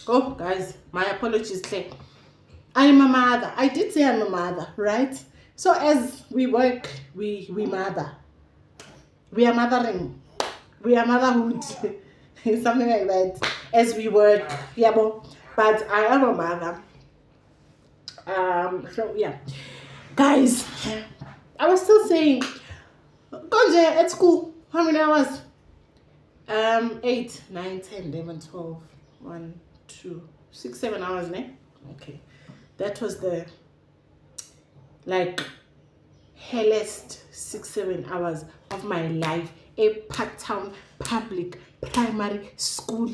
Oh, guys, my apologies, Claire. I'm a mother. I did say I'm a mother, right? So as we work, we mother. We are mothering. We are motherhood. Something like that. As we work, yeah, but I am a mother. So yeah, guys, I was still saying, Gonje at school. How many hours? 8, 9, 10, 11, 12, 1, 2, 6, 7 hours, ne? Okay. That was the like hellest 6, 7 hours of my life. A part-time public primary school.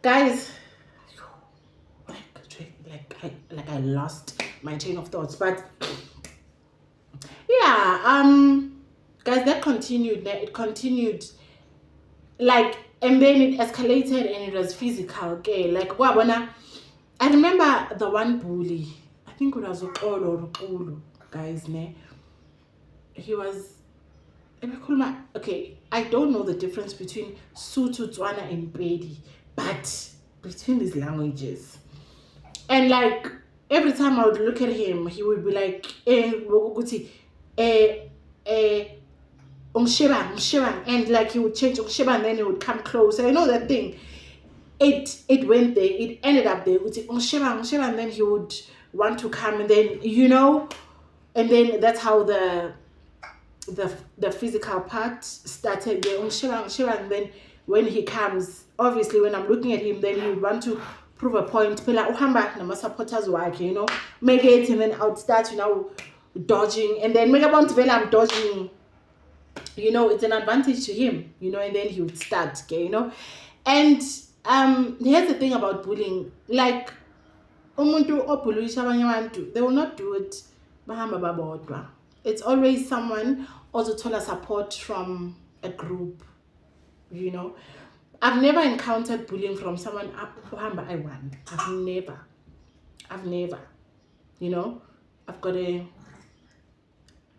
Guys, like I lost my train of thoughts. But yeah, guys, that continued. It continued, like, and then it escalated and it was physical. Okay, like what when I remember the one bully. I think it was Okolo, guys. Ne, he was. Okay, I don't know the difference between Sotho, Tswana, and Pedi, but between these languages, and like every time I would look at him, he would be like, wokuthi, Umsheba, and like he would change Umsheba and then he would come close. And I know that thing. It went there. It ended up there. Umsheba, and then he would want to come, and then and then that's how the physical part started there. And then when he comes, obviously when I'm looking at him, then he would want to prove a point. Phela uhamba nama supporters wakhe, make it, and then I would start, dodging, and then make about when I'm dodging, it's an advantage to him, and then he would start, okay, And here's the thing about bullying, like umuntu obullyisha abanye abantu, they will not do it bahamba babodwa. It's always someone ozothola support from a group, I've never encountered bullying from someone uhamba I won. I've never,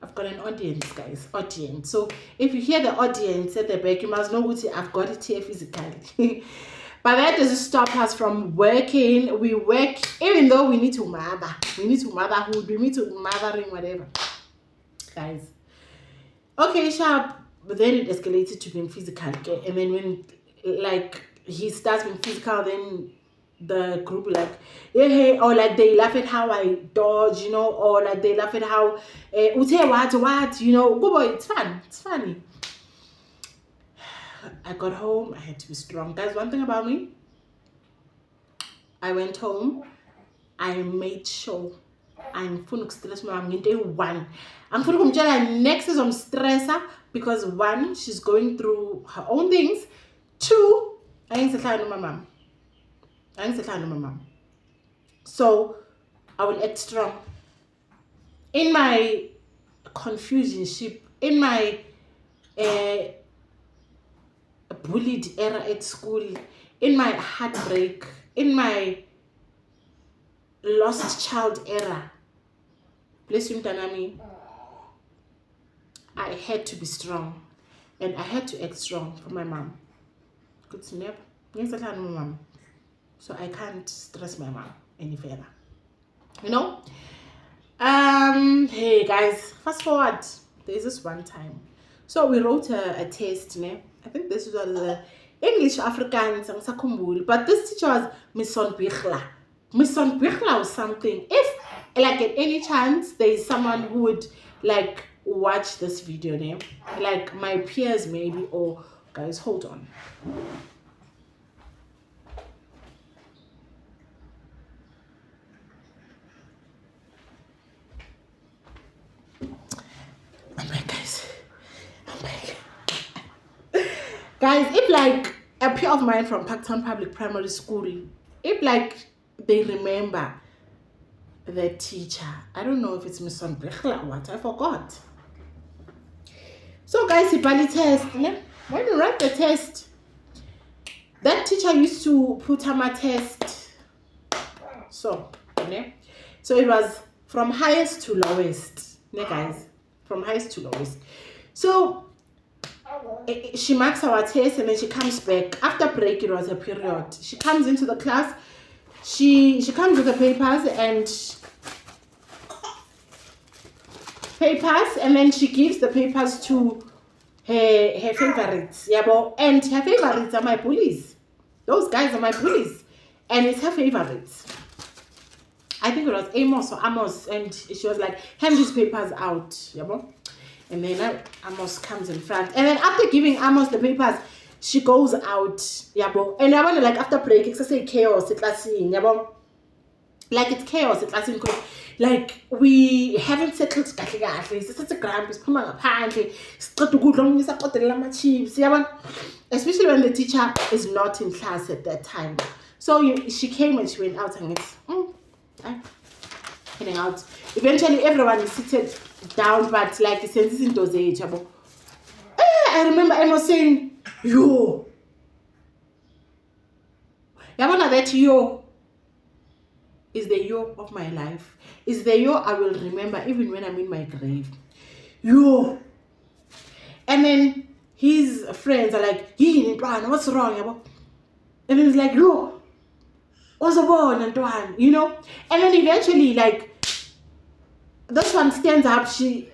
I've got an audience, guys. Audience. So if you hear the audience at the back, you must know what I've got it here physically. But that doesn't stop us from working. We work, even though we need to mother. We need to motherhood. We need to mothering, whatever. Guys. Okay, sharp. But then it escalated to being physical. Okay? And then when, like, he starts being physical, then the group like, hey, or like they laugh at how I dodge, or like they laugh at how, what, it's fun, it's funny. I got home, I had to be strong. Guys, one thing about me, I went home, I made sure I'm full of stress. I'm going to one. I'm full of next is on stressor because one, she's going through her own things. Two, I ain't saying my mom. So I will act strong. In my confusion ship, in my bullied era at school, in my heartbreak, in my lost child era, bless you, Mtanami, I had to be strong. And I had to act strong for my mom. Good snap. So I can't stress my mom any further. Hey guys, fast forward. There's this one time. So we wrote a test, ne? I think this was the English Afrikaans, but this teacher was Miss Sonbichla. Miss Sonbichla or something. If like at any chance there is someone who would like watch this video, ne? Like my peers maybe, or guys, hold on. I'm back, guys. I'm back. Guys, if like a peer of mine from Parktown Public Primary School, if like they remember the teacher, I don't know if it's Miss Sonbichla or what, I forgot. So guys, Ibali test, ne? When you write the test, that teacher used to put on my test. So, ne? So it was from highest to lowest, ne guys? From highest to lowest. So she marks our test and then she comes back. After break, it was a period. She comes into the class. She comes with the papers and then she gives the papers to her favorites. And her favorites are my bullies. Those guys are my bullies. And it's her favorites. I think it was Amos or Amos. And she was like, hand these papers out. And then Amos comes in front. And then after giving Amos the papers, she goes out. And I wonder, like, after break, it's say chaos. It's like it's chaos. It's because, like, we haven't settled it's such a grand. Especially when the teacher is not in class at that time. So she came and she went out and it's heading out. Eventually, everyone is seated down, but like it's in dosage. I remember Emma saying, "Yo, that yo is the yo of my life. Is the yo I will remember even when I'm in my grave. Yo." And then his friends are like, "What's wrong?" And then he's like, "Yo, what's the one and one?" And then eventually, like, this one stands up. Yo.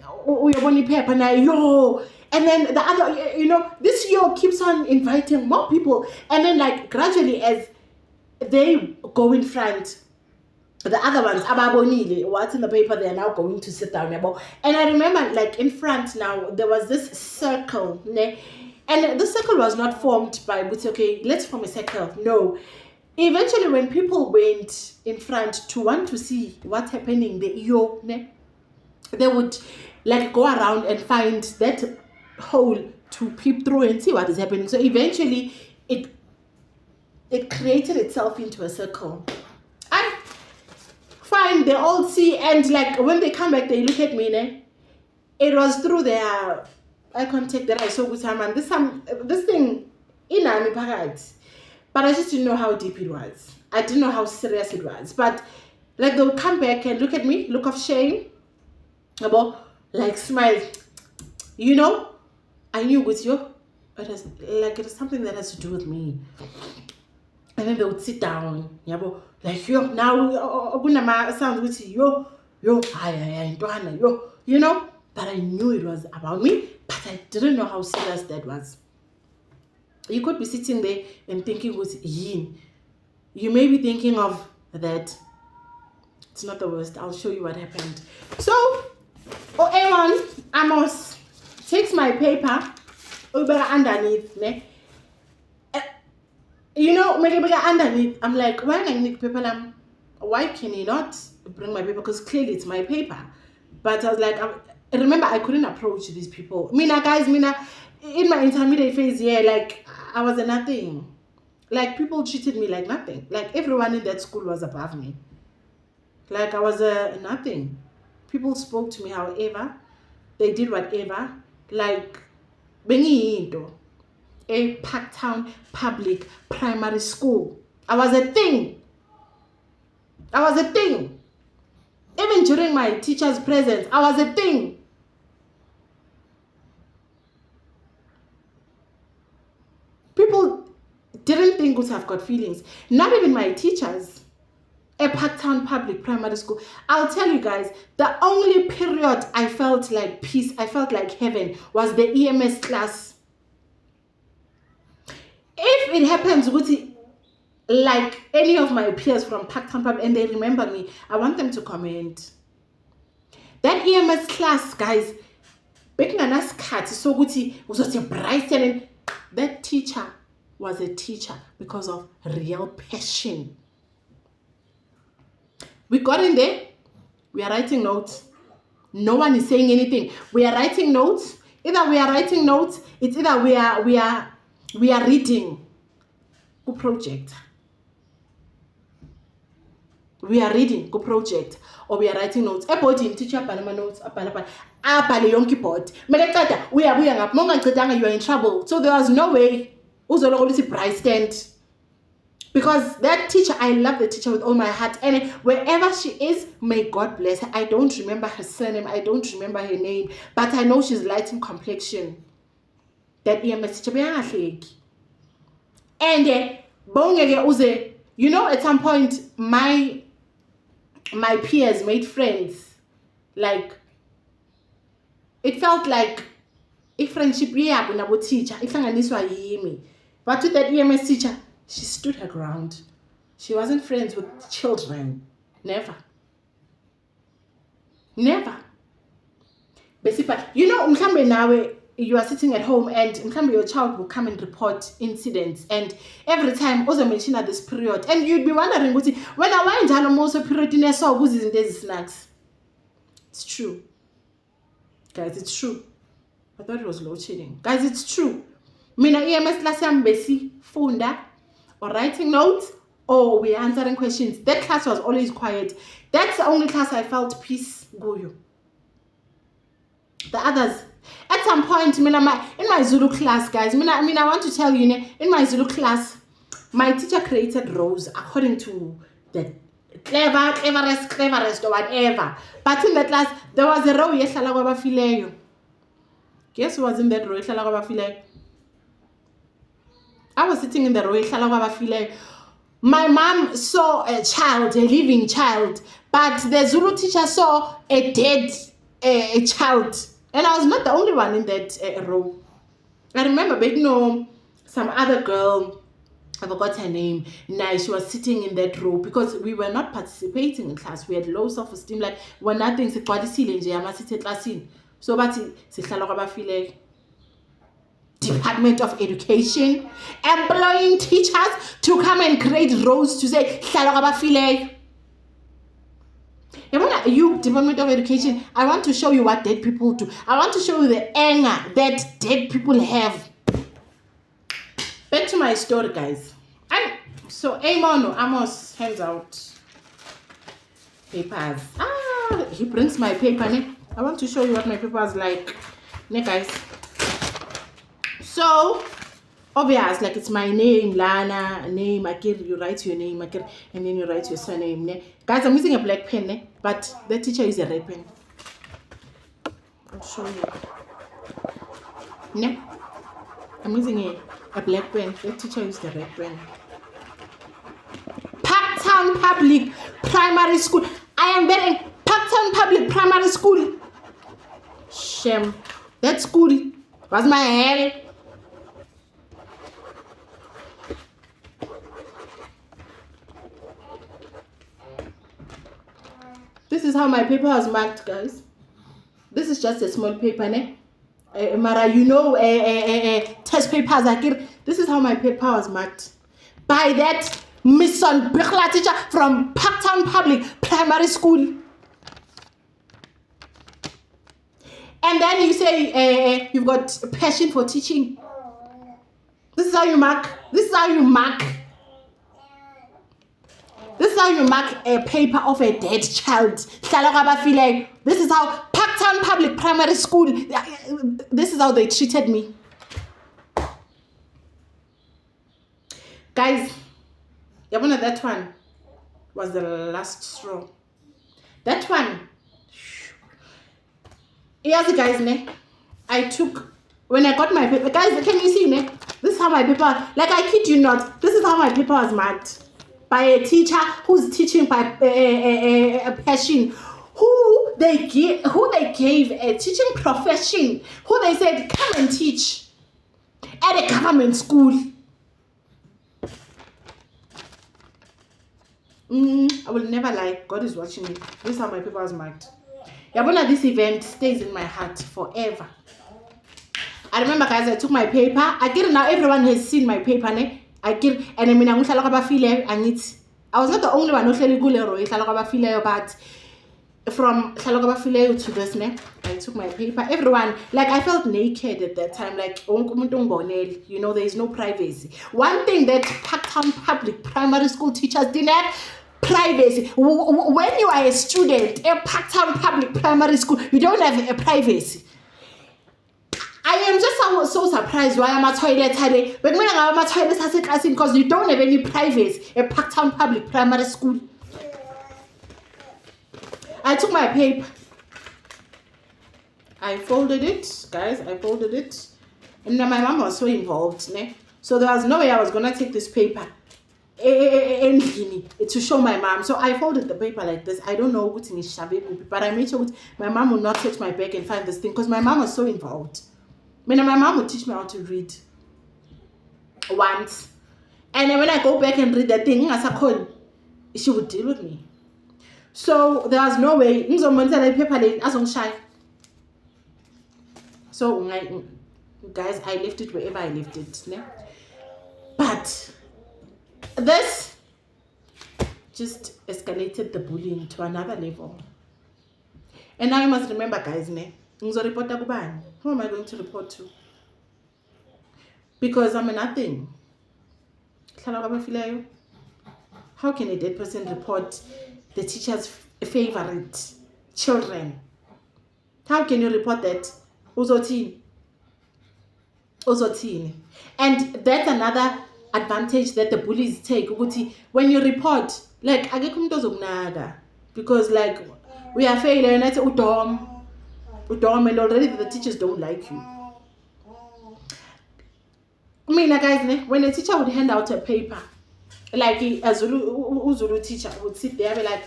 And then the other, this yo keeps on inviting more people. And then, like, gradually, as they go in front, the other ones, what's in the paper, they are now going to sit down. And I remember, like, in front now, there was this circle. And the circle was not formed by, okay, let's form a circle. No. Eventually, when people went in front to want to see what's happening, they would, like, go around and find that hole to peep through and see what is happening. So eventually, it created itself into a circle. And fine, they all see, and like when they come back, they look at me. It was through their eye contact that I saw with him, and this thing in Ami Pagat. But I just didn't know how deep it was. I didn't know how serious it was. But like they would come back and look at me, look of shame, like smile. I knew with you, it is something that has to do with me. And then they would sit down, like yo, now sounds with yo, but I knew it was about me, but I didn't know how serious that was. You could be sitting there and thinking with him. You may be thinking of that. It's not the worst. I'll show you what happened. So, A1 Amos takes my paper over underneath. Underneath. I'm like, why I need paper? Why can he not bring my paper? Because clearly it's my paper. But I was like, remember, I couldn't approach these people. Guys, in my intermediate phase, like, I was a nothing. Like, people treated me like nothing. Like, everyone in that school was above me. Like, I was a nothing. People spoke to me however. They did whatever. Like, a Parktown public primary school. I was a thing. Even during my teacher's presence, I was a thing. People didn't think I've got feelings. Not even my teachers. A Parktown public primary school. I'll tell you guys, the only period I felt like peace, I felt like heaven, was the EMS class. If it happens with like any of my peers from Parktown public and they remember me, I want them to comment. That EMS class, guys, that teacher was a teacher because of real passion. We got in there, we are writing notes. No one is saying anything. We are writing notes. Either we are writing notes, it's either we are reading go project. We are reading go project or we are writing notes. Everybody teacher Panama notes yonki board. We are you are in trouble. So there was no way price stand. Because that teacher, I love the teacher with all my heart. And wherever she is, may God bless her. I don't remember her surname. I don't remember her name. But I know she's light in complexion. that EMS teacher beyangahleki. And you know, at some point my peers made friends. Like, it felt like a friendship with a teacher. But with that EMS teacher, she stood her ground. She wasn't friends with children. Never. Basically, you know, now you are sitting at home and your child will come and report incidents, and every time also mention at this period, and you'd be wondering when I went down almost a period in a saw who's in these snacks. It's true, guys. It's true. I thought it was load shedding, guys. It's true. Mina EMS class am busy funda or writing notes or we answering questions. That class was always quiet. That's the only class I felt peace go you. The others, at some point, in my Zulu class, guys, I want to tell you, in my Zulu class, my teacher created rows according to the cleverest, or whatever. But in that class, there was a row, guess who was in that row? I was sitting in the row. My mom saw a child, a living child, but the Zulu teacher saw a dead a child. And I was not the only one in that row. I remember some other girl, I forgot her name. Now she was sitting in that row because we were not participating in class. We had low self-esteem. Like, when nothing se kwadisile nje amasithe classini. So bathi sihlala kwabafile. Department of Education employing teachers to come and create rows to say hlala kwabafile. You, Department of Education, I want to show you what dead people do. I want to show you the anger that dead people have. Back to my story, guys. So Amos hands out papers. He brings my paper. I want to show you what my paper is like. Guys. So, obvious, like it's my name, Lana, name, you write your name, and then you write your surname. Guys, I'm using a black pen, but the teacher uses a red pen. I'll show you. I'm using a black pen. The teacher uses the red pen. Parktown Public Primary School. I am there in Parktown Public Primary School. Shame. That school was my hell. This is how my paper was marked, guys. This is just a small paper, Mara, you know, test papers. This is how my paper was marked by that Miss Bichla teacher from Parktown Public Primary School. And then you say you've got a passion for teaching. This is how you mark. This is how you mark. This is how you mark a paper of a dead child. This is how Parktown Public Primary School, this is how they treated me. Guys, that one was the last straw. That one. Yes, guys, I took, when I got my paper, guys, can you see, this is how my paper, like I kid you not, this is how my paper was marked. By a teacher who's teaching by a passion, who they gave a teaching profession, who they said come and teach at a government school. I will never lie. God is watching me. This is how my paper was marked. This event stays in my heart forever. I remember, guys, I took my paper. I get it now. Everyone has seen my paper, I was not the only one who but from to this, I took my paper. Everyone, like, I felt naked at that time, like, you know, there is no privacy. One thing that Parktown Public Primary School teachers didn't have, privacy. When you are a student at Parktown Public Primary School, you don't have a privacy. I am just so surprised why I'm a toilet today. But when I'm a toilet class because you don't have any privacy at Parktown Public Primary School. I took my paper. I folded it, guys. I folded it. And then my mom was so involved, ne? So there was no way I was gonna take this paper to show my mom. So I folded the paper like this. I don't know what in Shabe, but I made sure my mom would not touch my bag and find this thing because my mom was so involved. I mean, my mom would teach me how to read once. And then when I go back and read that thing, she would deal with me. So there was no way. So guys, I left it wherever I left it. Ne? But this just escalated the bullying to another level. And now you must remember, guys, ne? Who am I going to report to? Because I'm nothing. How can a dead person report the teacher's favorite children? How can you report that? Uzotini. And that's another advantage that the bullies take. When you report, like, because like we are failing and I say udom, and already the teachers don't like you. I mean, guys, when a teacher would hand out a paper, like a Zulu teacher would sit there and be like,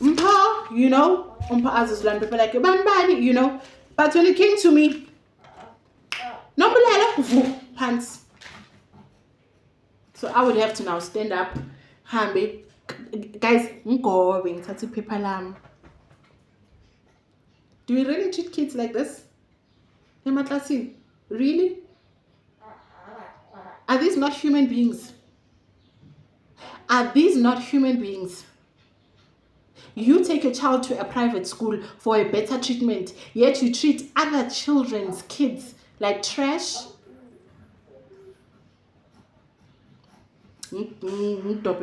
Mpa, you know, Mpa as a people like Bambani, you know. But when it came to me, no pants. So I would have to now stand up, hambe, guys, going to paper lamb. Do we really treat kids like this? Really? Are these not human beings? Are these not human beings? You take a child to a private school for a better treatment, yet you treat other children's kids like trash.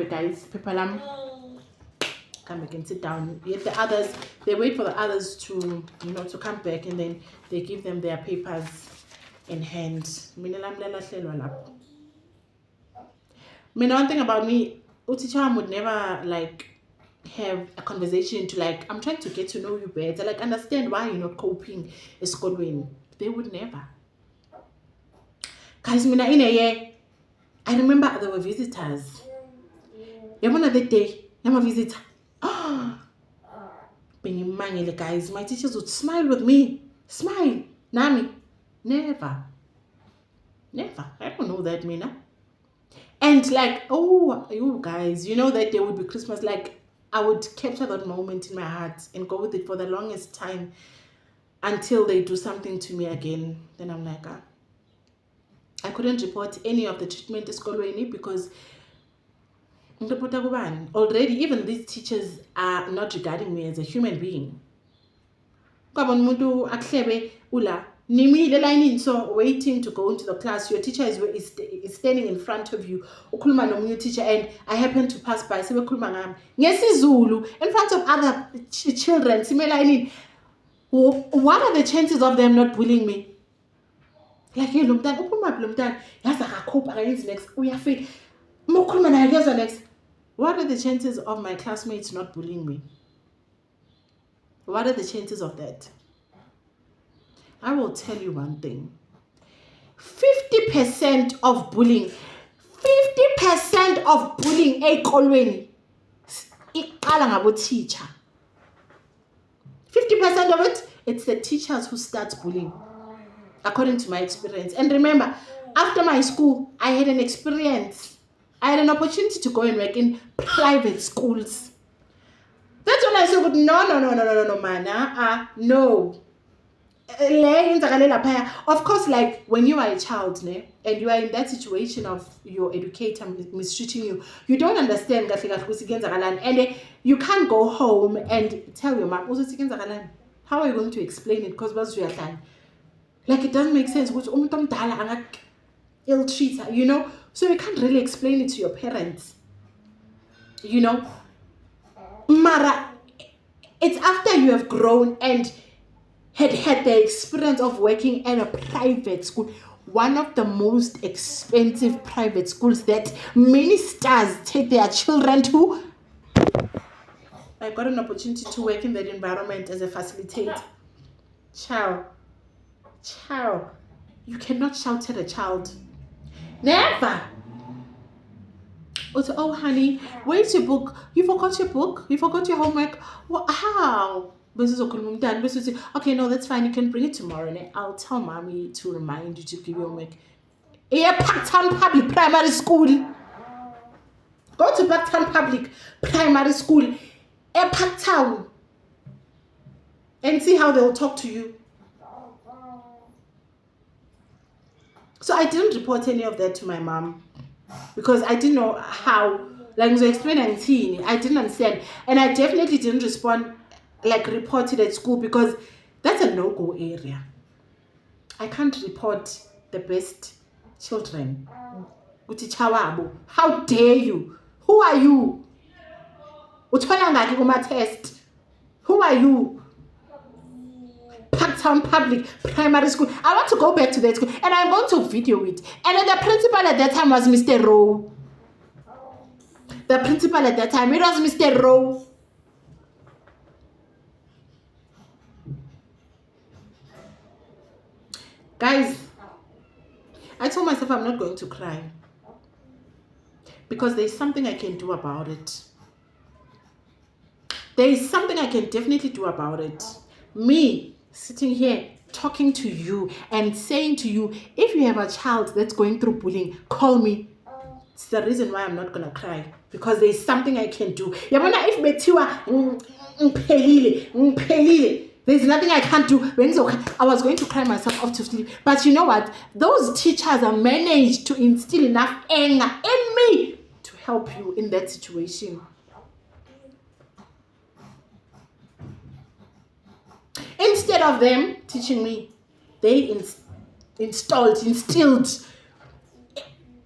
Guys, people come back and sit down. Yet the others, they wait for the others to, to come back, and then they give them their papers in hand. One thing about me, teacher would never like have a conversation to like, I'm trying to get to know you better, like understand why you're not coping is going. They would never. Guys, in a year, I remember there were visitors. One other day, I'm a visitor. Guys, my teachers would smile with me. Smile. Nami. Never. I don't know that, Mina. And like, oh, you guys, you know that there would be Christmas. Like, I would capture that moment in my heart and go with it for the longest time until they do something to me again. Then I'm like, I couldn't report any of the treatment because already even these teachers are not regarding me as a human being. So waiting to go into the class, your teacher is standing in front of you, teacher, and I happen to pass by, in front of other children. What are the chances of them not bullying me? Like, what are the chances of my classmates not bullying me? What are the chances of that? I will tell you one thing. 50% of bullying, ekolweni iqala ngabo teacher. 50% of it, it's the teachers who start bullying, according to my experience. And remember, after my school, I had an experience. I had an opportunity to go and work in private schools. That's when I said, no, man. No. Of course, like when you are a child, and you are in that situation of your educator mistreating you, you don't understand that, and you can't go home and tell your mom, how are you going to explain it? Because like, it doesn't make sense. Ill treat her, so you can't really explain it to your parents, Mara, it's after you have grown and had the experience of working at a private school, one of the most expensive private schools that many stars take their children to. I got an opportunity to work in that environment as a facilitator. Ciao. You cannot shout at a child. Never. Oh, honey, where's your book? You forgot your book? You forgot your homework? What? How? Okay, no, that's fine. You can bring it tomorrow, and I'll tell mommy to remind you to give your homework. Parktown Public Primary School. Go to Parktown Public Primary School, Parktown, and see how they'll talk to you. So I didn't report any of that to my mom because I didn't know how. Like I explained, I didn't understand, and I definitely didn't respond, like report it at school, because that's a no-go area. I can't report the best children. How dare you? Who are you? Test. Who are you? Parktown Public Primary School. I want to go back to that school, and I'm going to video it. And then the principal at that time was Mr. Rowe. The principal at that time, it was Mr. Rowe. Guys, I told myself I'm not going to cry because there's something I can do about it. There is something I can definitely do about it. Me sitting here talking to you and saying to you, if you have a child that's going through bullying, call me. It's the reason why I'm not going to cry, because there's something I can do. There's nothing I can't do. I was going to cry myself off to sleep. But you know what? Those teachers have managed to instill enough anger in me to help you in that situation. Instead of them teaching me, they instilled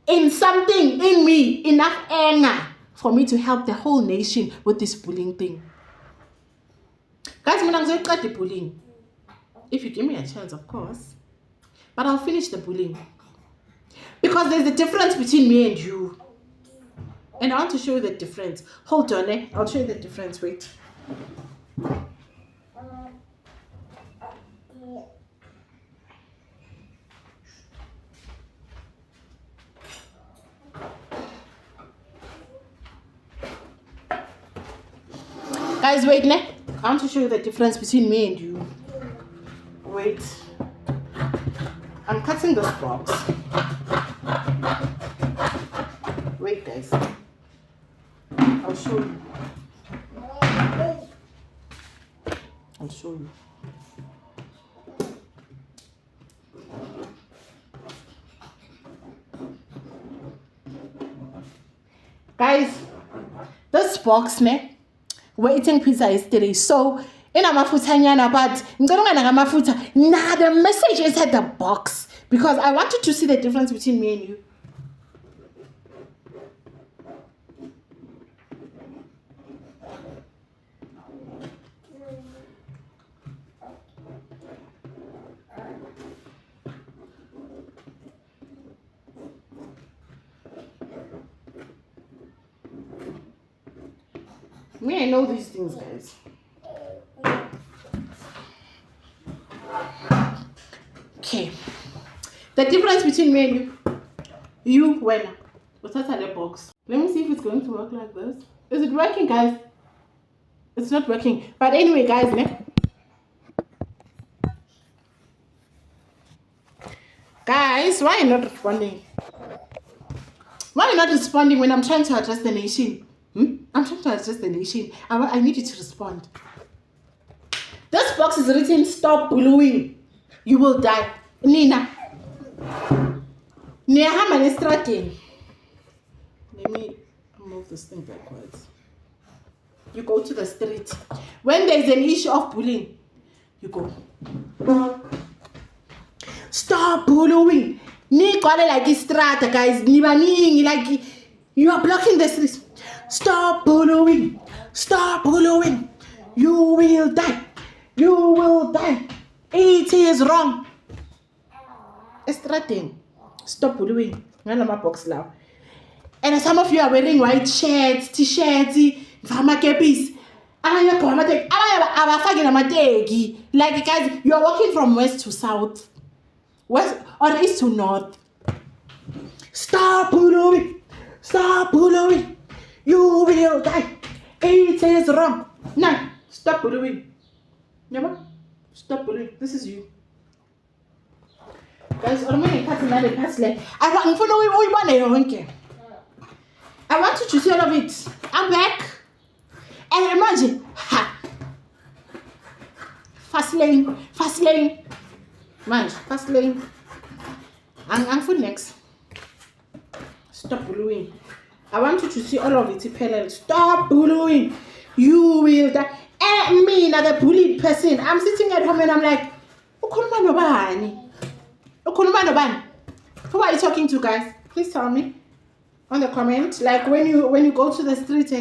in something in me enough anger for me to help the whole nation with this bullying thing. Guys, I'm going to start the bullying. If you give me a chance, of course. But I'll finish the bullying. Because there's a difference between me and you. And I want to show you the difference. Hold on, I'll show you the difference. Wait. Guys, wait, I want to show you the difference between me and you. Wait. I'm cutting this box. Wait, guys. I'll show you. I'll show you. Guys, this box, we're eating pizza yesterday, so in amafutanyana, but the message is at the box because I wanted to see the difference between me and you. Me, I know these things, guys. Okay. The difference between me and you, when what's that the box? Let me see if it's going to work like this. Is it working, guys? It's not working. But anyway, guys, guys, why are you not responding? Why are you not responding when I'm trying to address the nation? I'm trying to address the nation. I need you to respond. This box is written, stop bullying. You will die. Nina. Let me move this thing backwards. You go to the street. When there's an issue of bullying, you go. Stop bullying. Like strata, guys. Like you are blocking the streets. Stop bullying. Stop bullying. You will die. You will die. It is wrong. Estrating. Stop bullying. Box now. And some of you are wearing white shirts, t-shirts, capis. Like guys, you are walking from west to south. West or east to north. Stop bullying. Stop bullying. You will die. It is wrong. No, stop bullying. Never. Stop bullying. This is you. Guys, I want you to see all of it. I'm back. And imagine. Ha. Fast lane. Man, fast lane. I'm for next. Stop bullying. I want you to see all of it parallel. Stop bullying. You will die. And me, the bullied person. I'm sitting at home and I'm like, who are you talking to, guys? Please tell me on the comment. Like when you go to the street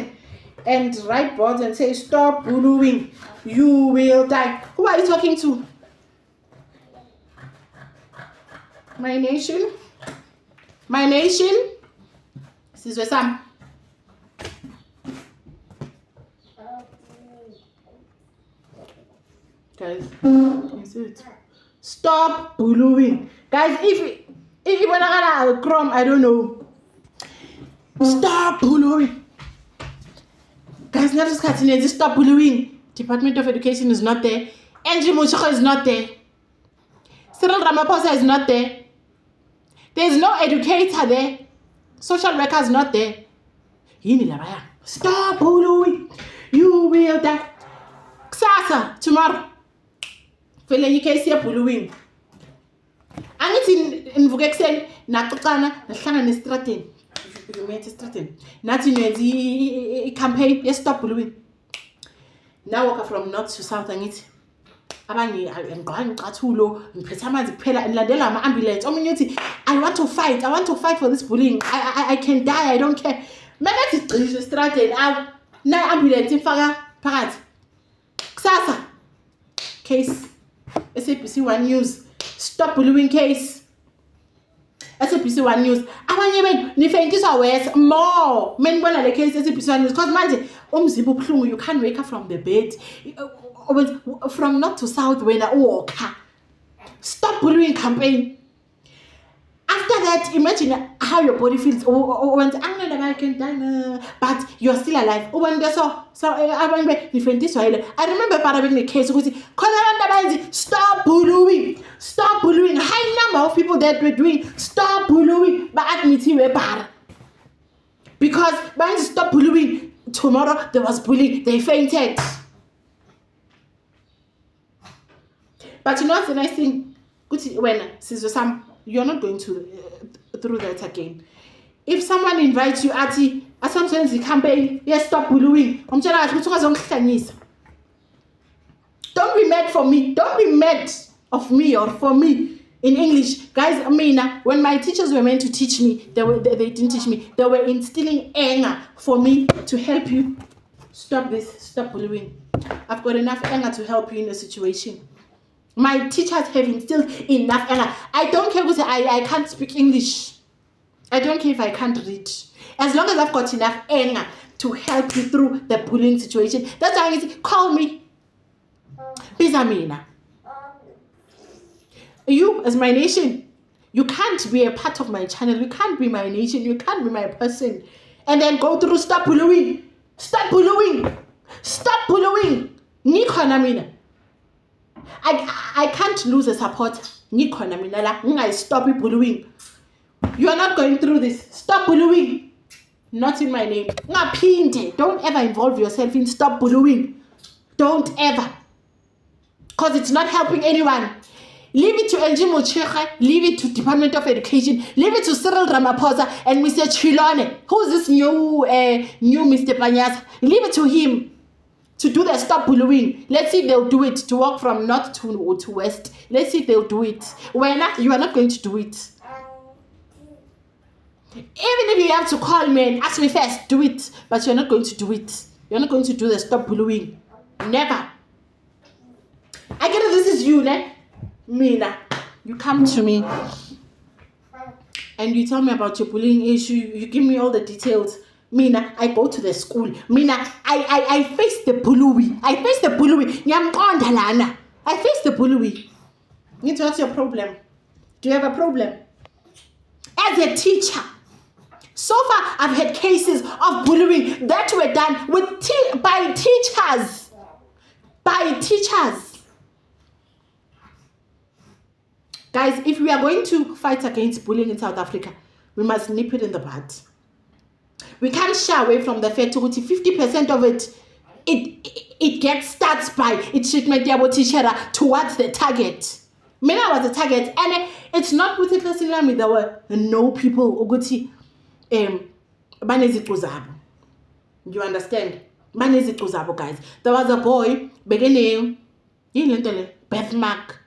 and write boards and say stop bullying, you will die. Who are you talking to? My nation. This is where Sam. Guys, is it? Stop bullying. Guys, if you wanna Chrome, I don't know. Stop bullying. Guys, not just cutting stop bullying. Department of Education is not there. Angie Muchoko is not there. Cyril Ramaphosa is not there. There is no educator there. Social worker is not there. Stop bullying. You will die. Ksasa, tomorrow. Feeling you can see a bullying. And it's in Vugexen, Nakana, the Shannon is threatening. You made it threatening. Nothing a campaign, yes, stop bullying. Now walk from north to south and it. Abanye I'm going to low and Petama the Pella and Ladella ambulance. I want to fight for this bullying. I can die, I don't care. Man, that is strategy. Now ambulance in Faga Parat. Xasa case. SAPC 1 News. Stop bullying case. SAPC 1 News. I want you to think always more. Men when the case SAPC 1 News. Because imagine, you can't wake up from the bed. From north to south when I walk. Stop bullying campaign. After that, imagine how your body feels. When I can die, but you're still alive. When there's I remember having the case stop bullying. Stop bullying. High number of people that were doing stop bullying, but admitting we're bad. Because when you stop bullying, tomorrow there was bullying, they fainted. But you know what's the nice thing? When you're not going to through that again. If someone invites you at sometimes the campaign, yes, stop bullying. Don't be mad for me. Don't be mad of me or for me. In English, guys, when my teachers were meant to teach me, they didn't teach me. They were instilling anger for me to help you. Stop this. Stop bullying. I've got enough anger to help you in a situation. My teachers have instilled enough anger. I don't care because I can't speak English. I don't care if I can't read. As long as I've got enough anger to help you through the bullying situation. That's why I say, call me. Bizamina. You, as my nation, you can't be a part of my channel. You can't be my nation. You can't be my person. And then go through stop bullying. Stop bullying. Stop bullying. Nikonamina. I can't lose a support. Stop bullying. You are not going through this. Stop bullying. Not in my name. Don't ever involve yourself in stop bullying. Don't ever. Because it's not helping anyone. Leave it to LG Mocheka. Leave it to Department of Education. Leave it to Cyril Ramaphosa and Mr. Chilone. Who's this new Mr. Panyas? Leave it to him. To do the stop bullying. Let's see if they'll do it. To walk from north to west. Let's see if they'll do it. When you are not going to do it. Even if you have to call me and ask me first, do it. But you're not going to do it. You're not going to do the stop bullying. Never. I get it. This is you, ne? Mina. You come to me. And you tell me about your bullying issue. You give me all the details. Mina, I go to the school. Mina, I face the bully. I face the bully. I face the bully. What's your problem? Do you have a problem? As a teacher, so far I've had cases of bullying that were done with by teachers. By teachers. Guys, if we are going to fight against bullying in South Africa, we must nip it in the bud. We can't shy away from the fact that 50% of it gets starts by it treatment teacher towards the target. Me, I was the target, and it's not with it. There were no people who you understand? Guys. There was a boy beginning birthmark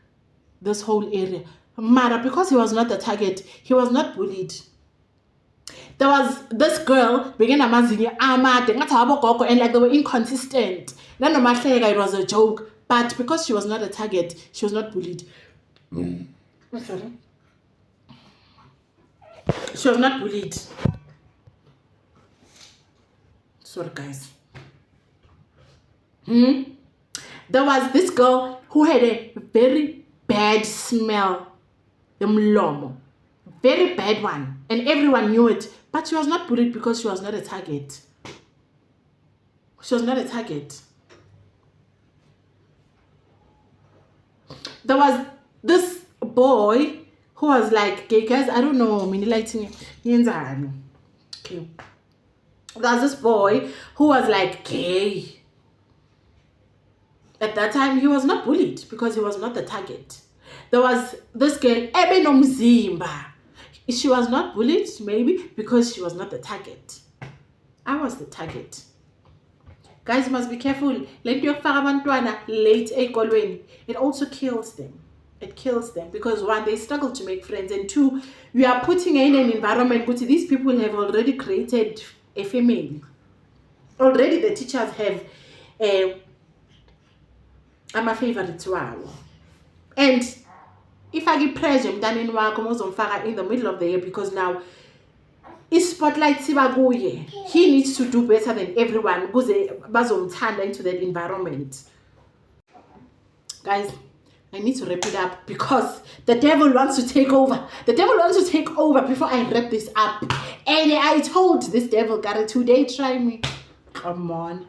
this whole area. Mara, because he was not the target, he was not bullied. There was this girl began amazing and like they were inconsistent. Then no matter it was a joke, but because she was not a target, she was not bullied. Sorry. She was not bullied. Sorry, guys. There was this girl who had a very bad smell. The mlomo. Very bad one. And everyone knew it. But she was not bullied because she was not a target. She was not a target. There was this boy who was like, okay, guys, I don't know. Okay. There was this boy who was like gay. At that time, he was not bullied because he was not the target. There was this girl, Ebe Nomzimba. She was not bullied, maybe, because she was not the target. I was the target. Guys, you must be careful. It also kills them. It kills them because one, they struggle to make friends, and two, you are putting in an environment which these people have already created a female. Already the teachers have I'm a favorite wow. And if I give pressure in the middle of the year because now is spotlight he needs to do better than everyone because into that environment. Guys, I need to wrap it up because the devil wants to take over. The devil wants to take over before I wrap this up. And I told this devil, God, today try me. Come on.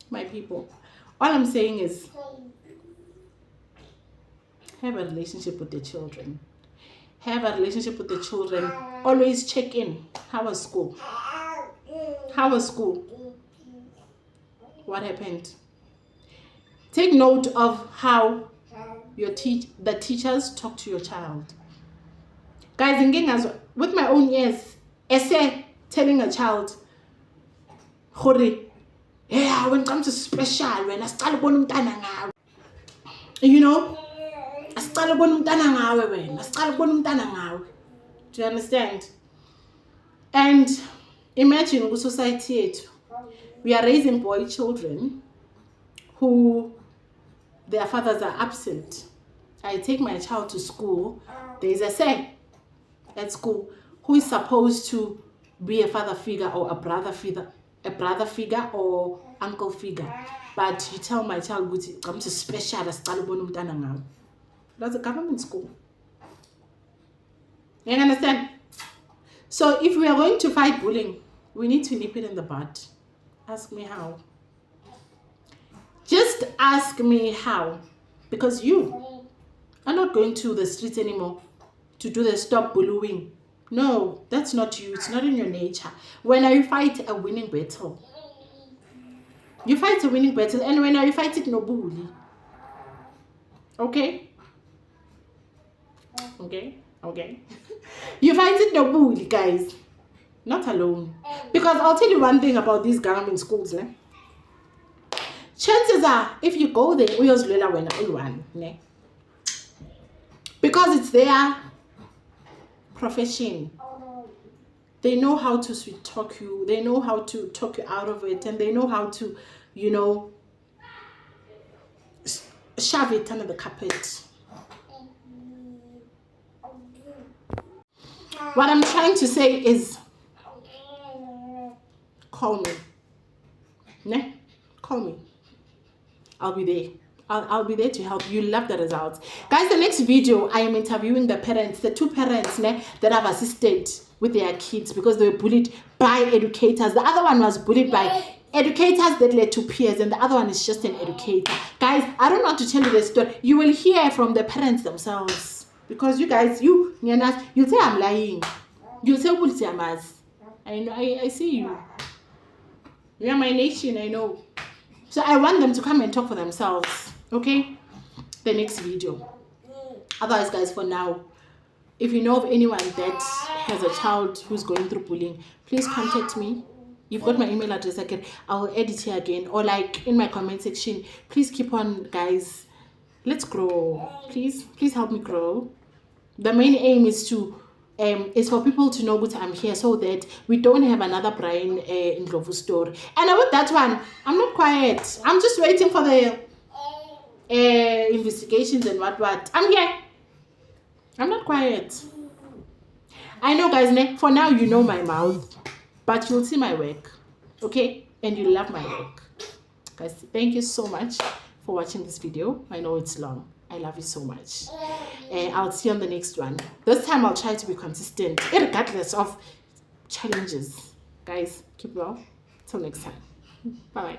My people. All I'm saying is have a relationship with the children. Have a relationship with the children. Always check in. How was school? How was school? What happened? Take note of how the teachers talk to your child. Guys, with my own ears, essay telling a child, yeah, when it comes to special, when I start you know, do you understand? And imagine in society, we are raising boy children who their fathers are absent. I take my child to school. There is a say at school who is supposed to be a father figure or a brother figure or uncle figure. But you tell my child, come to special, that's a government school. You understand? So if we are going to fight bullying, we need to nip it in the bud. Ask me how. Just ask me how. Because you are not going to the streets anymore to do the stop bullying. No, that's not you. It's not in your nature. When you fight a winning battle, you fight a winning battle, and when you fight it, no bully. Okay? Okay. You fight it, no bully, guys. Not alone. Because I'll tell you one thing about these government schools. Chances are, if you go there, because it's their profession. They know how to sweet talk you. They know how to talk you out of it. And they know how to, shove it under the carpet. What I'm trying to say is, call me. Call me. I'll be there. I'll be there to help you. Love the results. Guys, the next video, I am interviewing the parents, the two parents that have assisted with their kids because they were bullied by educators. The other one was bullied by educators that led to peers, and the other one is just an educator. Guys, I don't want to tell you the story. You will hear from the parents themselves. Because you guys, you say I'm lying. You say I know, I see you. You are my nation, I know. So I want them to come and talk for themselves. Okay? The next video. Otherwise, guys, for now, if you know of anyone that has a child who's going through bullying, please contact me. You've got my email address. I'll edit here again, or like in my comment section. Please keep on, guys. Let's grow. Please help me grow. The main aim is for people to know that I'm here, so that we don't have another Brian in Ndlovu story. And about that one, I'm not quiet. I'm just waiting for the investigations and what. I'm here. I'm not quiet. I know, guys, for now you know my mouth, but you'll see my work, okay? And you love my work. Guys, thank you so much for watching this video. I know it's long. I love you so much. And I'll see you on the next one. This time I'll try to be consistent, regardless of challenges. Guys, keep well. Till next time. Bye-bye.